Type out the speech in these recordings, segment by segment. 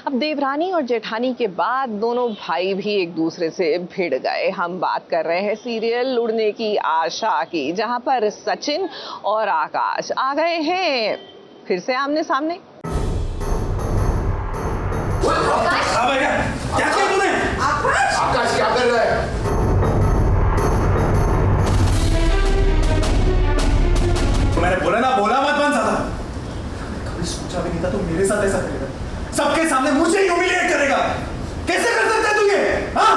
अब देवरानी और जेठानी के बाद दोनों भाई भी एक दूसरे से भिड़ गए। हम बात कर रहे हैं सीरियल उड़ने की आशा की, जहां पर सचिन और आकाश आ गए हैं फिर से आमने सामने। क्या किया तूने? आकाश क्या कर रहा है? मैंने बोला ना, बोला मत बन ज्यादा। कभी सोचा भी नहीं था तू मेरे साथ ऐसा करेगा, सबके सामने मुझे ह्यूमिलिएट करेगा। कैसे कर सकता है तू ये? हाँ?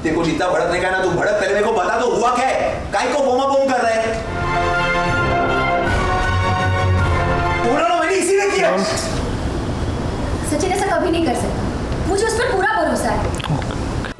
तेरे को जितना भड़कने का ना तू भड़क, पहले मेरे को बता दो हुआ क्या है? काहे को बोमा बोम कर रहा है? बोला ना मैंने इसीलिए किया। सचिन ऐसा कभी नहीं कर सकता, मुझे उस पर पूरा भरोसा है।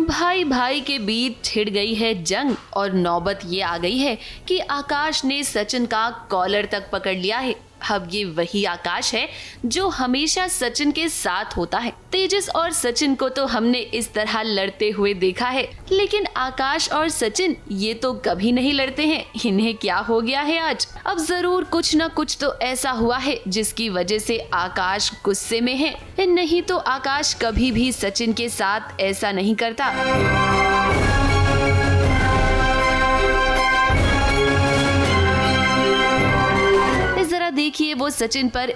भाई भाई के बीच छिड़ गई है जंग और नौबत ये आ गई है कि आकाश ने सचिन का कॉलर तक पकड़ लिया है। अब ये वही आकाश है जो हमेशा सचिन के साथ होता है। तेजस और सचिन को तो हमने इस तरह लड़ते हुए देखा है, लेकिन आकाश और सचिन ये तो कभी नहीं लड़ते हैं। इन्हें क्या हो गया है आज? अब जरूर कुछ न कुछ तो ऐसा हुआ है जिसकी वजह से आकाश गुस्से में है, नहीं तो आकाश कभी भी सचिन के साथ ऐसा नहीं करता। देखिए वो सचिन पर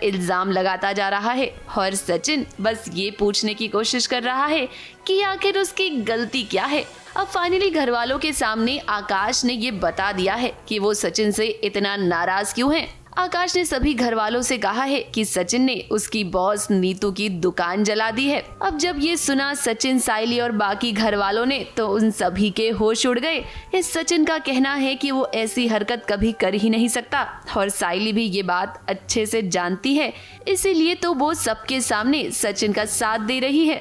इल्जाम लगाता जा रहा है और सचिन बस ये पूछने की कोशिश कर रहा है कि आखिर उसकी गलती क्या है। अब फाइनली घर वालों के सामने आकाश ने ये बता दिया है कि वो सचिन से इतना नाराज क्यों है। आकाश ने सभी घर वालों से कहा है कि सचिन ने उसकी बॉस नीतू की दुकान जला दी है। अब जब ये सुना सचिन, साइली और बाकी घर वालों ने तो उन सभी के होश उड़ गए। इस सचिन का कहना है कि वो ऐसी हरकत कभी कर ही नहीं सकता और साइली भी ये बात अच्छे से जानती है, इसीलिए तो वो सबके सामने सचिन का साथ दे रही है।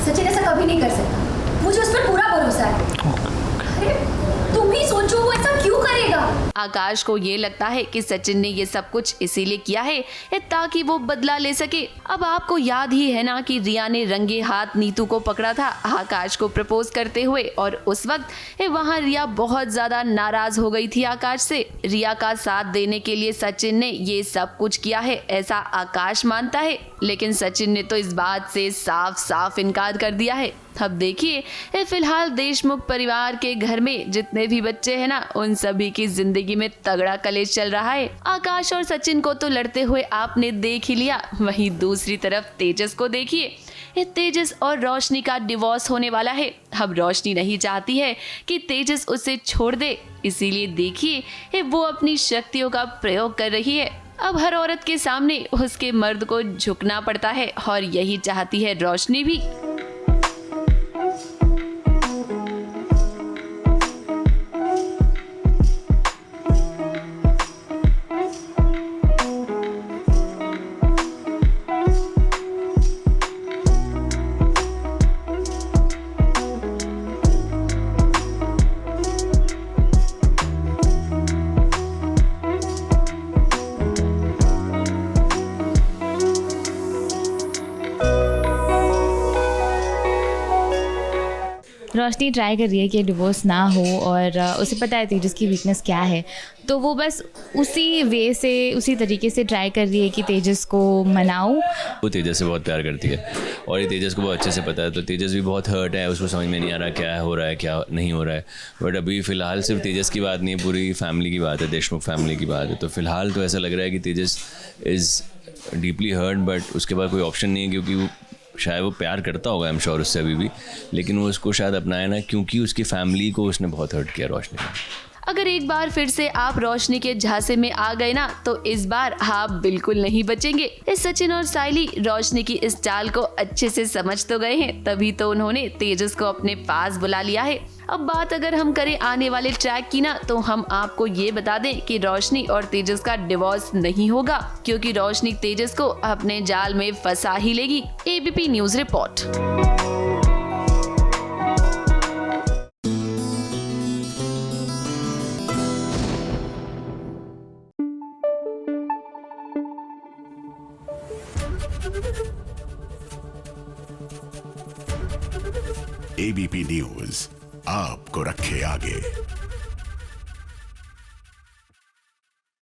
सचिन ऐसा कभी नहीं कर सकता, मुझे उस पर पूरा भरोसा है। अरे तुम ही सोचो वो ऐसा क्यों करेगा? आकाश को ये लगता है कि सचिन ने ये सब कुछ इसीलिए किया है ताकि वो बदला ले सके। अब आपको याद ही है ना कि रिया ने रंगे हाथ नीतू को पकड़ा था आकाश को प्रपोज करते हुए, और उस वक्त वहाँ रिया बहुत ज्यादा नाराज हो गई थी आकाश से। रिया का साथ देने के लिए सचिन ने ये सब कुछ किया है ऐसा आकाश मानता है, लेकिन सचिन ने तो इस बात से साफ साफ इनकार कर दिया है। अब देखिए फिलहाल देशमुख परिवार के घर में जितने भी बच्चे हैं ना, उन सभी की जिंदगी में तगड़ा कलेश चल रहा है। आकाश और सचिन को तो लड़ते हुए आपने देख ही लिया, वहीं दूसरी तरफ तेजस को देखिए। तेजस और रोशनी का डिवोर्स होने वाला है। अब रोशनी नहीं चाहती है कि तेजस उसे छोड़ दे, इसीलिए देखिए वो अपनी शक्तियों का प्रयोग कर रही है। अब हर औरत के सामने उसके मर्द को झुकना पड़ता है और यही चाहती है रोशनी भी। रोशनी ट्राई कर रही है कि डिवोर्स ना हो, और उसे पता है तेजस की वीकनेस क्या है, तो वो बस उसी वे से, उसी तरीके से ट्राई कर रही है कि तेजस को मनाऊं। वो तेजस से बहुत प्यार करती है और ये तेजस को बहुत अच्छे से पता है, तो तेजस भी बहुत हर्ट है, उसको समझ में नहीं आ रहा क्या हो रहा है क्या नहीं हो रहा है। बट अभी फ़िलहाल सिर्फ तेजस की बात नहीं है, पूरी फैमिली की बात है, देशमुख फैमिली की बात है। तो फ़िलहाल तो ऐसा लग रहा है कि तेजस इज़ डीपली हर्ट, बट उसके बाद कोई ऑप्शन नहीं है, क्योंकि वो शायद वो प्यार करता होगा, आई एम श्योर, उससे अभी भी, लेकिन वो उसको शायद अपनाया ना, क्योंकि उसकी फैमिली को उसने बहुत हर्ट किया रोशनी ने। अगर एक बार फिर से आप रोशनी के झांसे में आ गए ना, तो इस बार आप बिल्कुल नहीं बचेंगे। इस सचिन और साइली रोशनी की इस चाल को अच्छे से समझ तो गए हैं, तभी तो उन्होंने तेजस को अपने पास बुला लिया है। अब बात अगर हम करें आने वाले ट्रैक की ना, तो हम आपको ये बता दें कि रोशनी और तेजस का डिवोर्स नहीं होगा, क्योंकि रोशनी तेजस को अपने जाल में फंसा ही लेगी। ABP news report. ABP news आपको रखे आगे।